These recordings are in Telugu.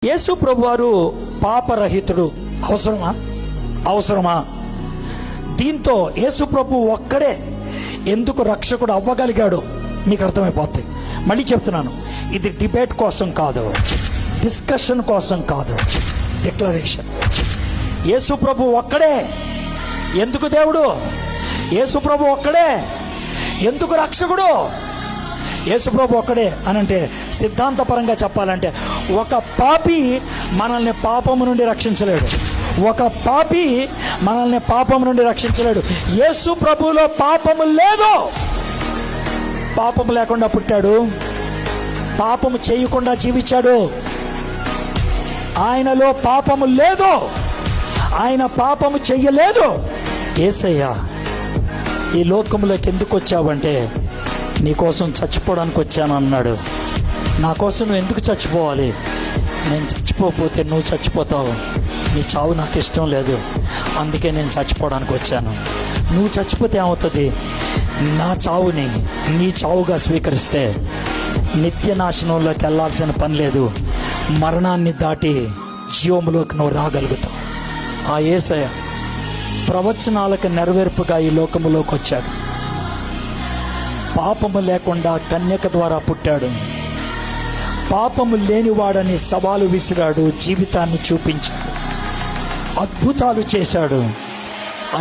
యేసు ప్రభువారు పాపరహితుడు. అవసరమా? దీంతో యేసు ప్రభు ఒక్కడే ఎందుకు రక్షకుడు అవ్వగలిగాడు మీకు అర్థమైపోతుంది. మళ్ళీ చెప్తున్నాను, ఇది డిబేట్ కోసం కాదు, డిస్కషన్ కోసం కాదు, డిక్లరేషన్. యేసు ప్రభు ఒక్కడే ఎందుకు దేవుడు, యేసు ప్రభు ఒక్కడే ఎందుకు రక్షకుడు, యేసు ప్రభు ఒక్కడే అనంటే సిద్ధాంతపరంగా చెప్పాలంటే ఒక పాపి మనల్ని పాపము నుండి రక్షించలేడు. ఒక పాపి మనల్ని పాపము నుండి రక్షించలేడు. యేసు ప్రభువులో పాపము లేదు. పాపము లేకుండా పుట్టాడు, పాపము చేయకుండా జీవించాడు. ఆయనలో పాపము లేదు, ఆయన పాపము చెయ్యలేదు. యేసయ్య ఈ లోకంలోకి ఎందుకు వచ్చావంటే నీకోసం చచ్చిపోవడానికి వచ్చాను అన్నాడు. నా కోసం నువ్వు ఎందుకు చచ్చిపోవాలి? నేను చచ్చిపోతే నువ్వు చచ్చిపోతావు, నీ చావు నాకు ఇష్టం లేదు, అందుకే నేను చచ్చిపోవడానికి వచ్చాను. నువ్వు చచ్చిపోతే ఏమవుతుంది? నా చావుని నీ చావుగా స్వీకరిస్తే నిత్య నాశనంలోకి వెళ్ళాల్సిన పని లేదు, మరణాన్ని దాటి జీవములోకి నువ్వు రాగలుగుతావు. ఆ యేసయ్య ప్రవచనాలకు నెరవేర్పుగా ఈ లోకములోకి వచ్చాడు. పాపము లేకుండా కన్యక ద్వారా పుట్టాడు. పాపము లేనివాడని సవాలు విసిరాడు, జీవితాన్ని చూపించాడు, అద్భుతాలు చేశాడు.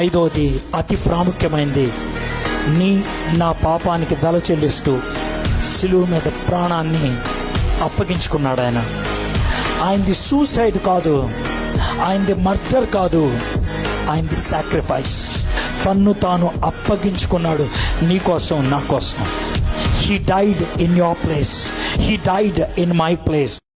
ఐదోది అతి ప్రాముఖ్యమైనది, నా పాపానికి వెల చెల్లిస్తూ సిలువ మీద ప్రాణాన్ని అప్పగించుకున్నాడు. ఆయనది సూసైడ్ కాదు, ఆయనది మర్డర్ కాదు, ఆయనది సాక్రిఫైస్. తన్ను తాను అప్పగించుకున్నాడు నీ కోసం, నా కోసం. He died in your place. He died in my place.